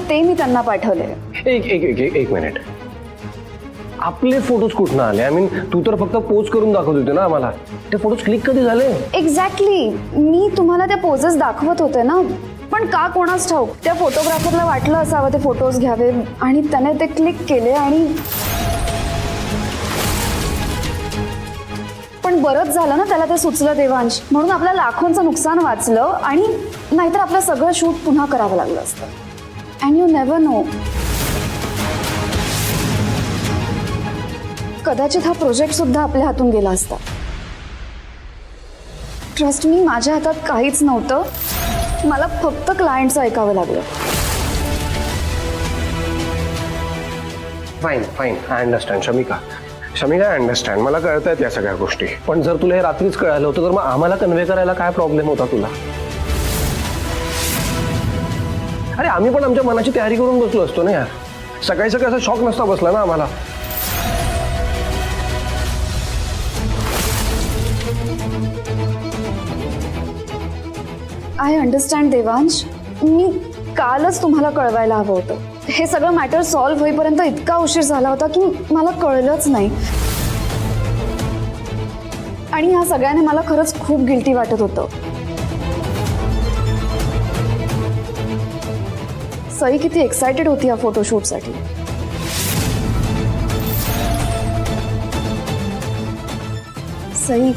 ते मी त्यांना पाठवले. एक एक एक एक मिनिट, आपले फोटोज कुठनं आले? आय मीन तू तर फक्त पोज करून दाखवत होते ना आम्हाला. ते फोटोज क्लिक कधी झाले? एक्झॅक्टली, मी तुम्हाला ते पोजेस दाखवत होते ना, पण का कोणाच ठाऊक त्या फोटोग्राफरला वाटलं असावं ते फोटोज घ्यावे आणि त्याने ते क्लिक केले. आणि पण बरंच झालं ना त्याला ते सुचलं देवांश, म्हणून आपल्या लाखोंचं नुकसान वाचलं. आणि नाहीतर आपलं सगळं शूट पुन्हा करावं लागलं असतं. अँड यू नेव्हर नो, कदाचित हा प्रोजेक्ट सुद्धा आपल्या हातून गेला असता. ट्रस्ट मी, माझ्या हातात काहीच नव्हतं. मला फक्त क्लायंटचं ऐकावं लागलं. Fine fine, I understand Shamika. Shamika, I understand, मला कळत आहेत या सगळ्या गोष्टी. पण जर तुला हे रात्रीच कळालं होतं तर मग आम्हाला कन्वे करायला काय प्रॉब्लेम होता तुला? अरे आम्ही पण आमच्या मनाची तयारी करून बसलो असतो ना यार. सकाळी सकाळी असा शॉक नसता बसला ना आम्हाला. आय अंडरस्टँड देवांश, मी कालच तुम्हाला कळवायला हवं होतं. हे सगळं मॅटर सॉल्व्ह होईपर्यंत इतका उशीर झाला होता की मला कळलंच नाही. आणि ह्या सगळ्याने मला खरंच खूप गिल्टी वाटत होतं. सई किती एक्सायटेड होती या फोटोशूटसाठी. सई,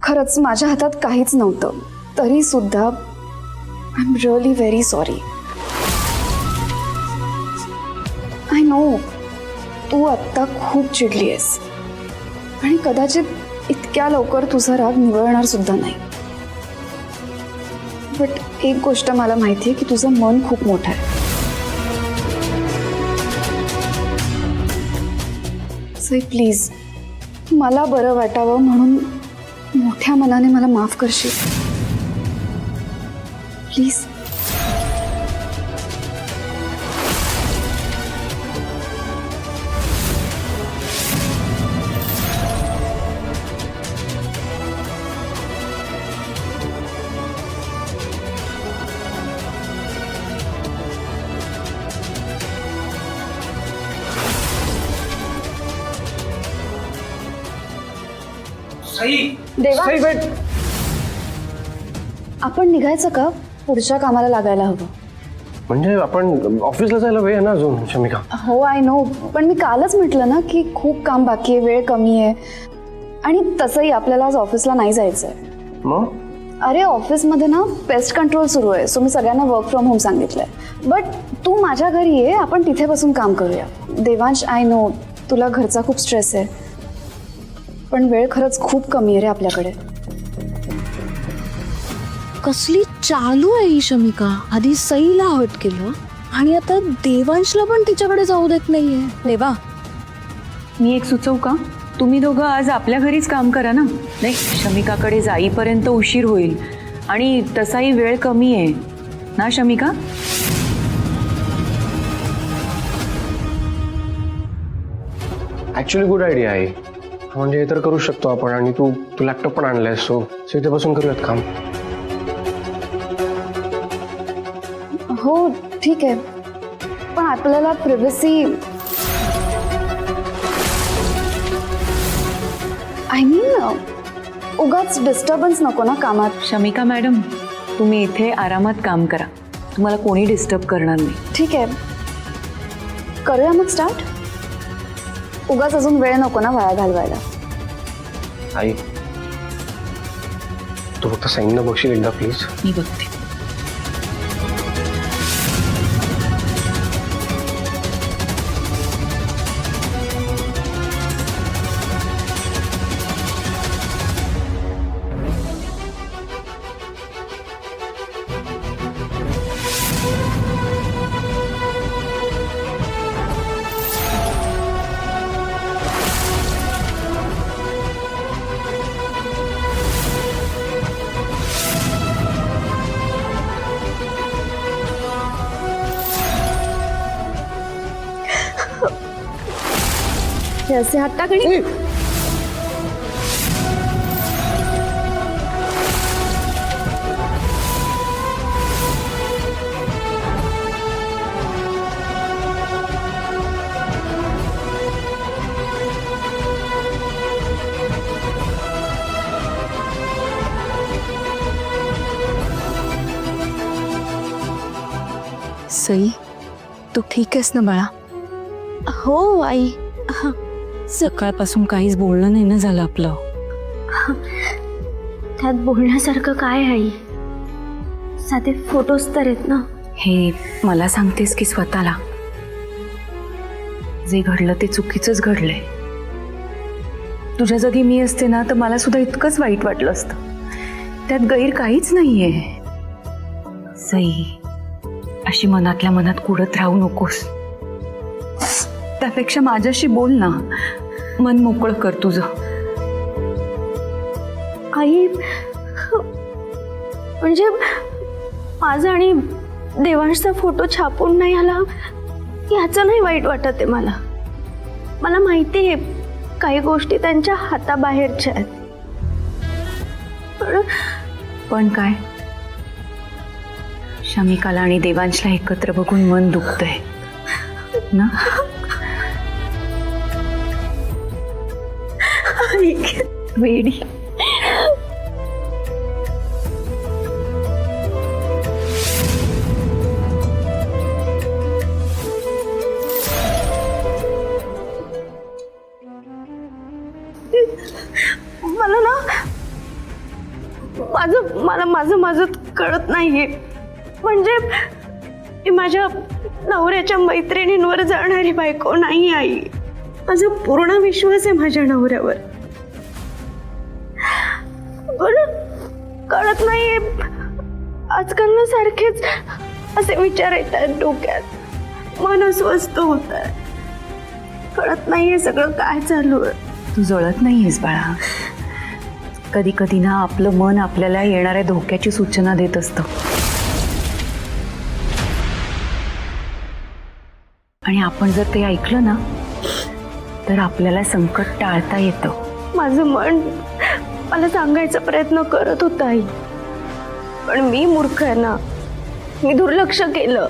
खरंच माझ्या हातात काहीच नव्हतं. तरी सुद्धा I am really very sorry. I know तू आत्ता खूप चिडली आहेस आणि कदाचित इतक्या लवकर तुझा राग निवळणार सुद्धा नाही. बट एक गोष्ट मला माहिती आहे की तुझं मन खूप मोठं आहे. सई प्लीज, मला बरं वाटावं म्हणून मोठ्या मनाने मला माफ करशील प्लीज. देवा, सई वेट. आपण निघायचं का? पुढच्या कामाला लागायला हवं. म्हणजे आपण ऑफिसला जायला वेळ आहे ना अजून शमिका. हो आय नो, पण मी कालच म्हटलं ना की खूप काम बाकी आहे, वेळ कमी आहे. आणि तसंही आपल्याला आज ऑफिसला नाही जायचं आहे. मग? अरे ऑफिसमध्ये ना पेस्ट कंट्रोल सुरू आहे, सो मी सगळ्यांना वर्क फ्रॉम होम सांगितलंय. बट तू माझ्या घरी ये, आपण तिथे बसून काम करूया. देवांश, आय नो तुला घरचा खूप स्ट्रेस आहे, पण वेळ खरंच खूप कमी आहे रे आपल्याकडे. कसली चालू आहे ही शमिका. आधी सईला हट केलं आणि आता देवांशला पण तिच्याकडे जाऊ देत नाहीये. देवा, मी एक सुचवू का? तुम्ही दोघं आज आपल्या घरीच काम करा ना. नाही, शमिकाकडे जाईपर्यंत उशीर होईल आणि तसाही वेळ कमी आहे ना शमिका. ऍक्च्युली गुड आयडिया आहे. म्हणजे हे तर करू शकतो आपण. आणि तू लॅपटॉप पण आणलाय, सो इथे बसून करूयात काम. हो ठीक आहे, पण आपल्याला प्रिव्हसी, आय मीन उगाच डिस्टर्बन्स नको ना कामात. शमिका मॅडम, तुम्ही इथे आरामात काम करा, तुम्हाला कोणी डिस्टर्ब करणार नाही. ठीक आहे, करूया मग स्टार्ट. उगाच अजून वेळ नको ना वाया घालवायला. आई, तू फक्त साईनला बघशील एकदा प्लीज. मी बघते. हे असे हात टाकणे. सई, तू ठीक आहेस ना बाळा? हो आई. सकाळपासून काहीच बोलणं नाही ना झालं आपलं. त्यात बोलण्यासारखं काय आई? साधे फोटोज तर आहेत ना. हे मला सांगतेस की स्वतःला? जे घडलं ते चुकीचंच घडलंय. तुझ्या जागी मी असते ना तर मला सुद्धा इतकंच वाईट वाटलं असतं. त्यात गैर काहीच नाहीये. सई, अशी मनातल्या मनात कुडत राहू नकोस. त्यापेक्षा माझ्याशी बोल ना, मन मोकळं कर तुझं. आई, म्हणजे माझा आणि देवांशचा फोटो छापून नाही आला याचं नाही वाईट वाटत आहे मला. मला माहिती आहे काही गोष्टी त्यांच्या हाताबाहेरच्या आहेत. पण काय, शमिकाला आणि देवांशला एकत्र बघून मन दुखतंय ना. वेडी. मला ना माझं कळत नाहीये. म्हणजे मी माझ्या नवऱ्याच्या मैत्रिणींवर जाणारी बायको नाही आई. माझा पूर्ण विश्वास आहे माझ्या नवऱ्यावर. बरं, कळत नाहीये. आजकाल ना सारखेच असे विचार येत आहेत डोक्यात. मन अस्वस्थ होत आहे. कळत नाहीये सगळं काय चालू आहे. तू जळत नाहीयेस बाळा. कधी कधी ना आपलं मन आपल्याला येणाऱ्या धोक्याची सूचना देत असतं. आणि आपण जर ते ऐकलं ना तर आपल्याला संकट टाळता येतं. माझं मन मला सांगायचा प्रयत्न करत होता आई, पण मी मूर्ख आहे ना. मी दुर्लक्ष केलं.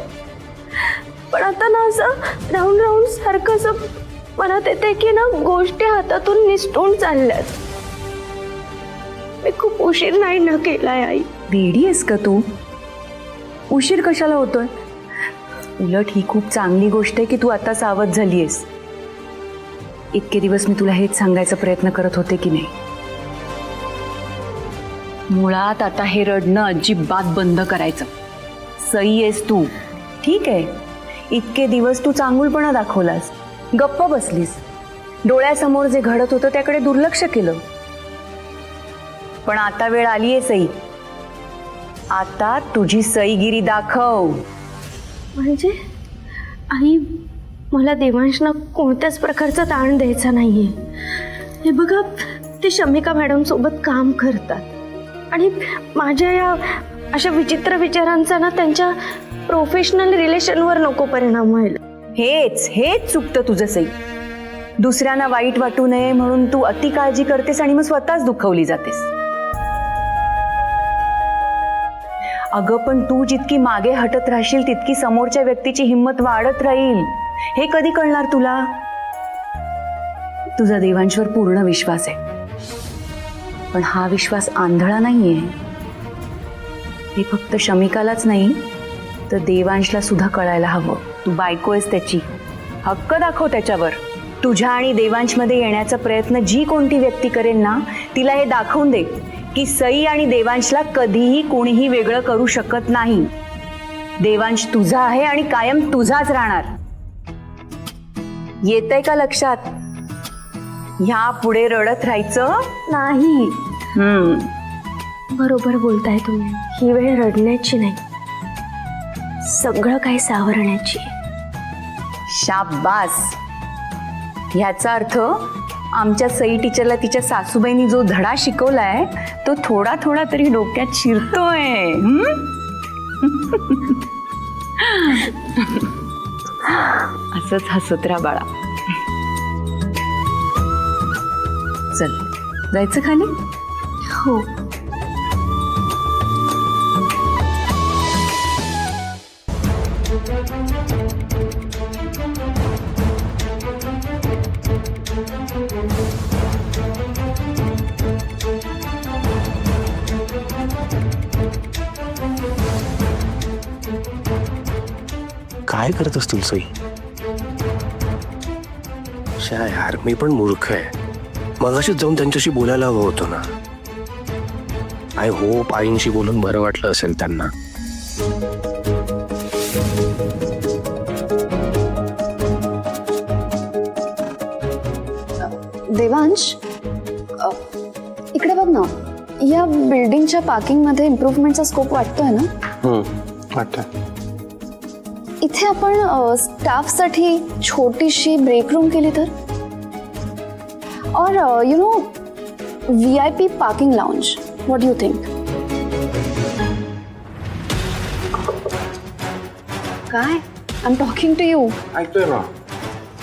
पण आता ना असं राहून राहून सारखं असं मनात येते की ना गोष्टी हातातून निसटून चालल्यात. मी खूप उशीर नाही ना केलाय आई. वेडी आहेस का तू? उशीर कशाला होतोय? उलट ही खूप चांगली गोष्ट आहे की तू आता सावध झालीयस. इतके दिवस मी तुला हेच सांगायचा प्रयत्न करत होते की नाही. मुळात आता हे रडणं अजिबात बंद करायचं. सई आहेस तू, ठीक आहे. इतके दिवस तू चांगुलपणा दाखवलास, गप्प बसलीस, डोळ्यासमोर जे घडत होतं त्याकडे दुर्लक्ष केलं. पण आता वेळ आलीये सई. आता तुझी सईगिरी दाखव. म्हणजे आई, मला देवांशना कोणत्याच प्रकारचा ताण द्यायचा नाहीये. हे बघा, ते शमिका मॅडम सोबत काम करतात आणि माझ्या या अशा विचित्र विचारांचा ना त्यांच्या प्रोफेशनल रिलेशनवर नको परिणाम व्हायला. हेच चुकतं तुझं सई. दुसऱ्यांना वाईट वाटू नये म्हणून तू अति काळजी करतेस आणि मग स्वतःच दुखावली जातेस. अगं पण तू जितकी मागे हटत राहशील तितकी समोरच्या व्यक्तीची हिंमत वाढत राहील. हे कधी कळणार तुला? तुझा देवांशवर पूर्ण विश्वास आहे, पण हा विश्वास आंधळा नाहीये. हे फक्त शमिकालाच नाही तर देवांशला सुद्धा कळायला हवं. तू बायको आहेस त्याची, हक्क दाखव त्याच्यावर. तुझ्या आणि देवांशमध्ये येण्याचा प्रयत्न जी कोणती व्यक्ती करेल ना तिला हे दाखवून दे की सई आणि देवांशला कधीही कोणीही वेगळं करू शकत नाही. देवांश तुझा आहे आणि कायम तुझाच राहणार. येतंय का लक्षात? ह्या पुढे रडत राहायचं नाही. बरोबर बोलताय तुम्ही. ही वेळ रडण्याची नाही, सगळं काही सावरण्याची. शाबास. ह्याचा अर्थ आमच्या सई टीचरला तिच्या सासूबाईंनी जो धडा शिकवलाय तो थोडा थोडा तरी डोक्यात शिरतोय. असंच हसत राहा बाळा. चल जायचं खाली? हो. काय करत असतील सई? शा यार, मी पण मूर्ख आहे. मगाशीच जाऊन त्यांच्याशी बोलायला हवं होतं ना. आय होप आईंशी बोलून बरं वाटलं असेल त्यांना. देवांश, इकडे बघ ना. या बिल्डिंगच्या पार्किंगमध्ये इम्प्रूव्हमेंटचा स्कोप वाटतोय ना? वाटतं. इथे आपण स्टाफसाठी छोटीशी ब्रेक रूम केली तर, और you know VIP parking lounge. What do you think? काय? I am talking to you. ऐकतोय ना.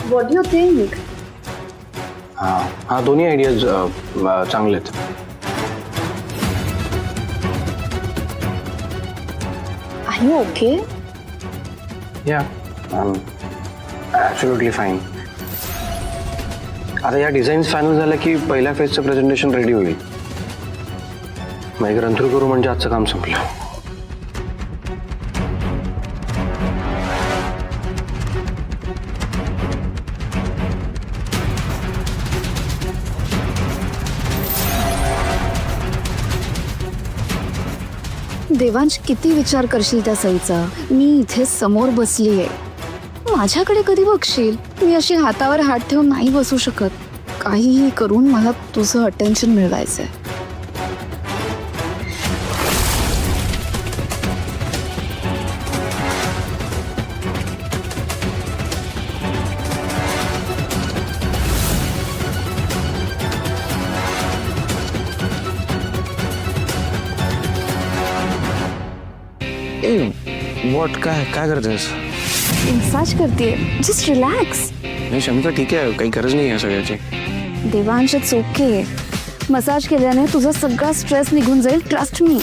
What do you think? हा दोन्ही आयडियाज चांगले आहेत. Are you okay? Yeah absolutely fine. आता या डिझाईन्स फायनल झाल्या की पहिल्या फेजचं प्रेझेंटेशन रेडी होईल. मग एक रन थ्रू करू म्हणजे आजचं काम संपलं. देवांश, किती विचार करशील त्या सईचा? मी इथे समोर बसली आहे, माझ्याकडे कधी बघशील? मी अशी हातावर हात ठेवून नाही बसू शकत. काहीही करून मला तुझं अटेन्शन मिळवायचंय. वॉट? काय काय करतेस? मसाज करते. Just relax. नाही शमिका, ठीक आहे, काही गरज नाही आहे सगळ्याची. Devansh, it's okay. मसाज केल्याने तुझा सगळा स्ट्रेस निघून जाईल. Trust me.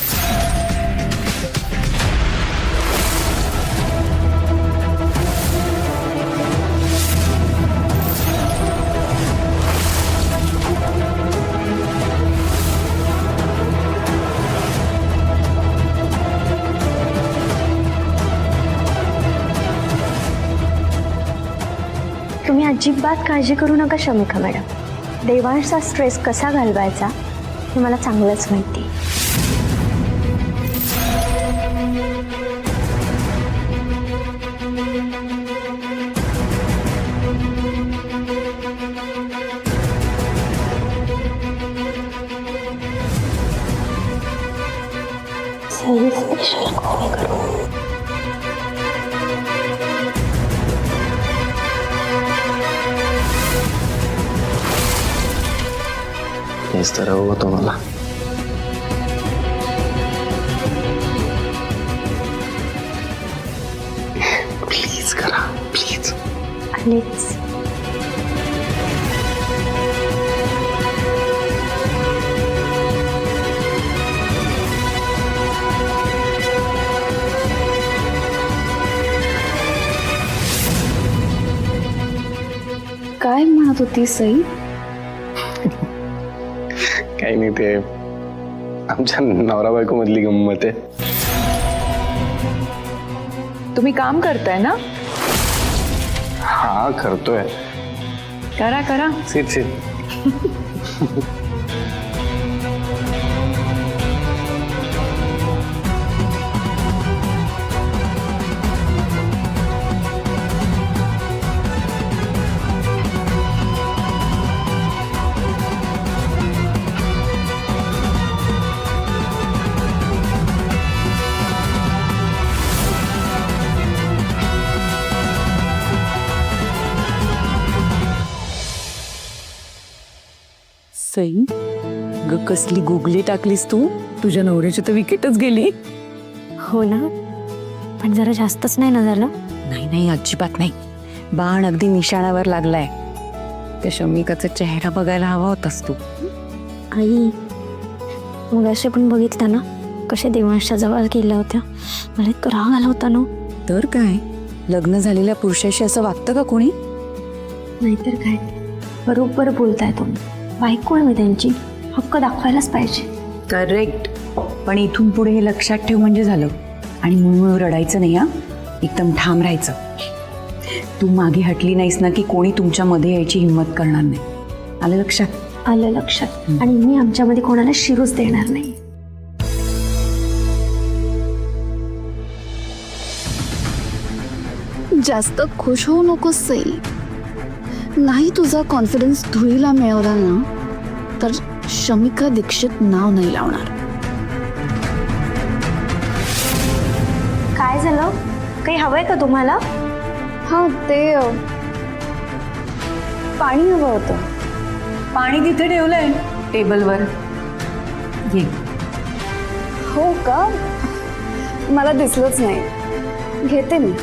तुम्ही अजिबात काळजी करू नका शमिका मॅडम. देवांशचा स्ट्रेस कसा घालवायचा हे मला चांगलंच माहिती. हेच तर हवं होतं मला. प्लीज करा, प्लीज. आलेच. काय म्हणत होती सई? काही नाही, ते आमच्या नवरा बायको मधली गंमत आहे. तुम्ही काम करताय ना? हा करतोय. करा करा. Seat seat. सई, ग कसली गुगली टाकलीस तू? तुझ्या नवऱ्याची तर विकेटच गेली. हो ना, पण जरा जास्तच नाही ना झालं? नाही नाही, अजिबात नाही. बाण अगदी निशाणावर लागलाय. त्या शमिकाचा चेहरा बघायला हवा होतास तू. आई, मग असे पण बघितलं ना कशा देवांशच्या जवळ गेल्या होत्या. मला इतकं राग आला होता ना. तर काय, लग्न झालेल्या पुरुषाशी असं वागतं का कोणी? नाहीतर काय, बरोबर बोलताय तुम्ही. बायको आहे मी त्यांची, हक्क दाखवायलाच पाहिजे. करेक्ट. पण इथून पुढे हे लक्षात ठेव म्हणजे झालं. आणि म्हणून रडायचं नाही. हा, एकदम ठाम राहायचं. तू मागे हटली नाहीस ना की कोणी तुमच्या मध्ये यायची हिंमत करणार नाही. आलं लक्षात? आलं लक्षात. आणि मी आमच्यामध्ये कोणाला शिरूच देणार नाही. जास्त खुश होऊ नकोस सई. नाही तुझा कॉन्फिडन्स धुळीला मिळवला ना तर शमिका दीक्षित नाव नाही लावणार. काय झालं? काही हवंय का तुम्हाला? हां ते पाणी हवं होतं. पाणी तिथे ठेवलंय टेबलवर. ये. हो का? मला दिसलंच नाही. घेते मी.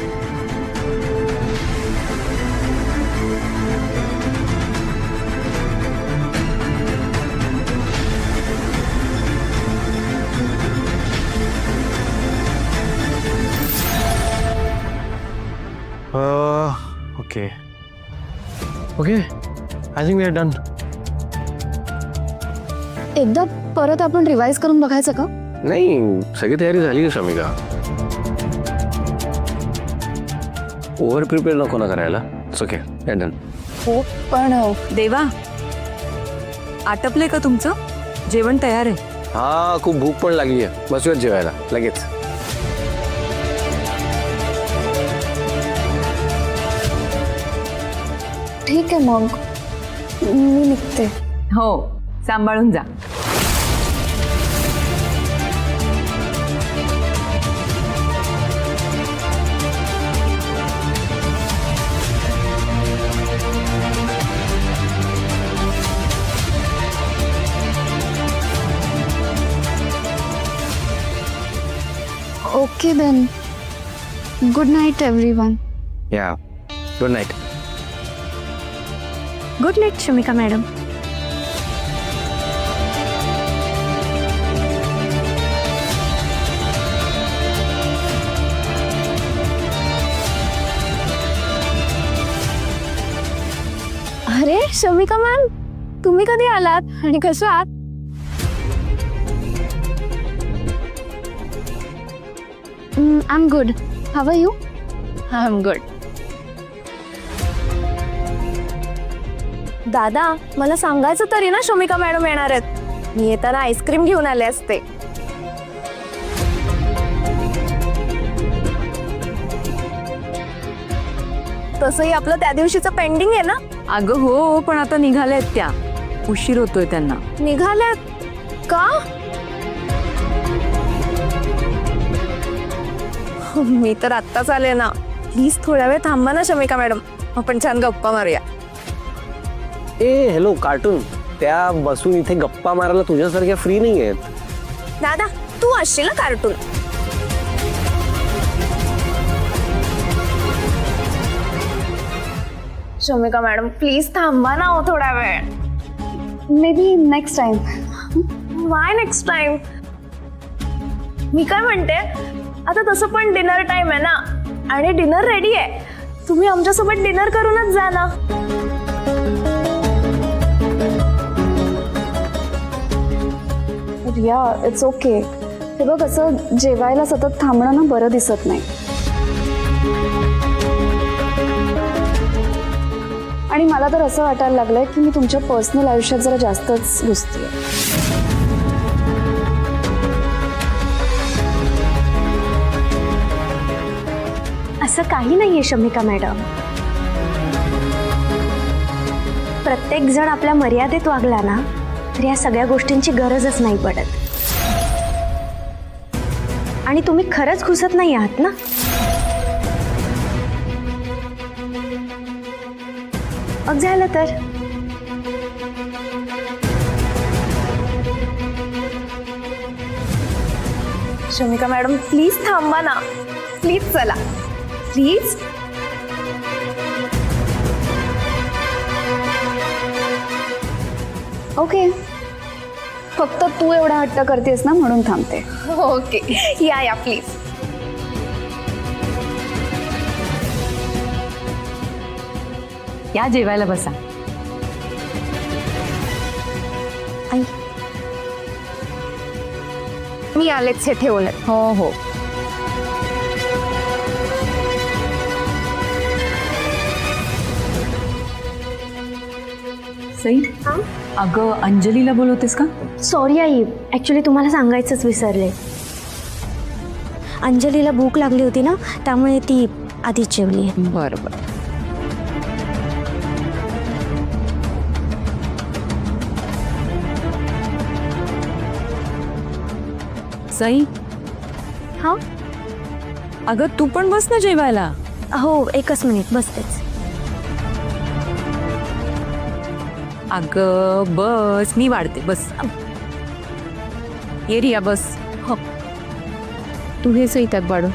Okay okay I think we are done. एकदा परत आपण रिवाइज करून बघायचं का? नाही, सगळी तयारी झाली आहे शमिका. ओव्हर प्रिपेअर नको ना करायला. Okay done. हो पण देवा, आटपले का तुमचं? जेवण तयार आहे. हा, खूप भूक पण लागली आहे. बसूयात जेवायला लगेच. ठीक आहे मग मी निघते. हो, सांभाळून जा. Okay then. Good night everyone. Yeah, good night. Good night Shamika madam. अरे शमिका मॅम, तुम्ही कधी आलात आणि कशा आहात? I am good. How are you? I am good. दादा, मला सांगायचं तरी ना शमिका मॅडम येणार आहेत. मी येताना आईस्क्रीम घेऊन आले असते. तसंही आपलं त्या दिवशीचं पेंडिंग आहे ना. अगं हो, पण आता निघाल्यात त्या. उशीर होतोय त्यांना. निघाल्यात का? मी तर आत्ताच आले ना. प्लीज थोड्या वेळ थांबा ना शमिका मॅडम, आपण छान गप्पा मारूया. ए हॅलो कार्टून, त्या बसून इथे गप्पा मारायला तुझ्यासारख्या फ्री नाही आहेत. दादा, तू असशील ना कार्टून. शमिका मॅडम प्लीज थांबा ना हो थोडा वेळ. Maybe next time. Why next time? मी काय म्हणते, आता तसं पण डिनर टाइम आहे ना, आणि डिनर रेडी आहे. तुम्ही आमच्यासोबत डिनर करूनच जा ना. Riya, it's okay. हे बघ, असं जेवायला सतत थांबणं ना बरं दिसत नाही. आणि मला तर असं वाटायला लागलंय की मी तुमच्या पर्सनल आयुष्यात जरा जास्तच घुसतेय. असं काही नाहीये शमिका मॅडम. प्रत्येक जण आपल्या मर्यादेत वागला ना तर या सगळ्या गोष्टींची गरजच नाही पडत. आणि तुम्ही खरंच घुसत नाही आहात ना. मग झालं तर. शमिका मॅडम प्लीज थांबा ना. प्लीज चला प्लीज. ओके, फक्त तू एवढा हट्ट करतेस ना म्हणून थांबते. ओके, या प्लीज. या जेवायला बसा. आई, मी आलेच हे ठेवलं. हो हो. सई अगं अंजलीला बोलवतेस का? सॉरी आई, ॲक्च्युली तुम्हाला सांगायचंच विसरले. अंजलीला भूक लागली होती ना, त्यामुळे ती आधीच जेवली आहे. बरं बरं. सई हां अगं तू पण बस ना जेवायला. हो, एकच मिनिट बसतेच. अगं बस, मी वाढते बस. ये रिया बस. हो. तू हे सई त्यात वाढव.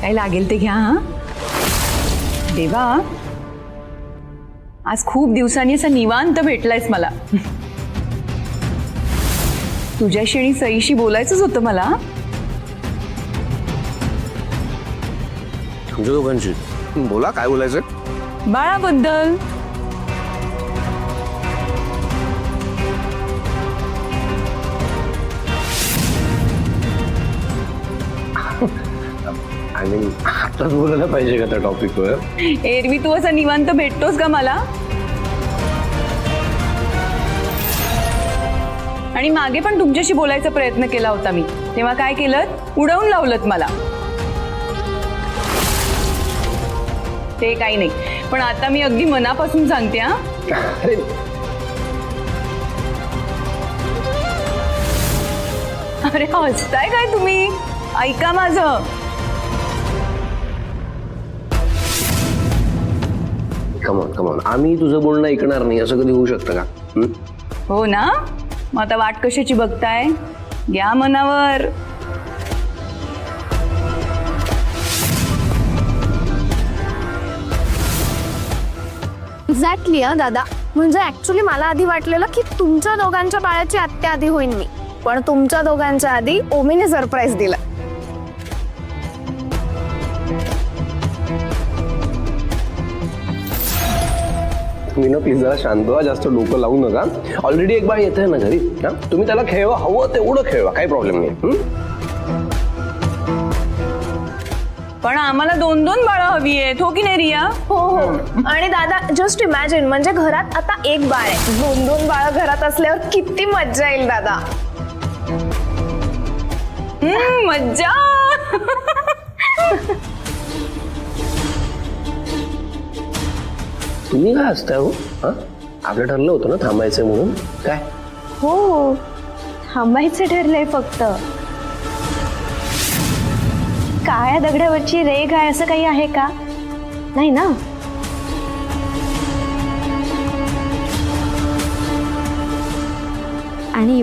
काय लागेल ते घ्या. हा देवा, आज खूप दिवसांनी असा निवांत भेटलायस मला. तुझ्याशी आणि सईशी बोलायचंच होतं मला. तुमच्या दोघांची बोला, काय बोलायचं? बाळाबद्दल. आय मीन आताच बोलायला पाहिजे का त्या टॉपिकवर? एरवी तू असं निवांत भेटतोस का मला? आणि मागे पण तुमच्याशी बोलायचा प्रयत्न केला होता मी, तेव्हा काय केलं? उडवून लावलत मला. ते काही नाही, पण आता मी अगदी मनापासून सांगते. हा अरे अरे हसताय काय तुम्ही? ऐका माझं. कमॉन आम्ही तुझं बोलणं ऐकणार नाही असं कधी होऊ शकतं का? हो ना, मग आता वाट कशाची बघताय? घ्या मनावर. एक्झॅक्टली हा दादा. म्हणजे ऍक्च्युली मला आधी वाटलेलं की तुमच्या दोघांच्या बाळाची आत्या आधी होईन मी, पण तुमच्या दोघांच्या आधी ओमीने सरप्राईज दिला. तुम्ही ना प्लीज जरा शांत व्हा, जास्त डोकं लावू नका. ऑलरेडी एक बाळ येतंय ना घरी, ना तुम्ही त्याला खेळवा, हवं तेवढं खेळवा, काही प्रॉब्लेम नाही. पण आम्हाला 2-2 बाळं हवी आहेत, हो की नाही रिया? हो हो. आणि दादा जस्ट इमॅजिन, म्हणजे घरात आता एक बाळ आहे, 2-2 बाळ घरात असल्यावर किती मज्जा येईल दादा. मज्जा. तुम्ही काय हसताय हो? हा, आपलं ठरलं होतं ना थांबायचं म्हणून. काय हो, थांबायचं ठरलंय फक्त. काळ्या दगडावरची रेघ आहे असं काही आहे का? नाही ना? आणि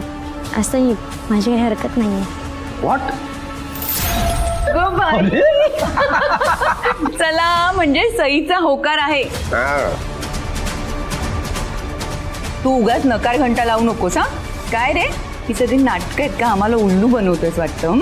असंही माझी काही हरकत नाहीये. व्हॉट? चला, म्हणजे सईचा होकार आहे. तू उगाच नकार घंटा लावू नकोस. हा काय रे, ही सगळी नाटक आहेत का? आम्हाला उल्लू बनवतोस वाटतं.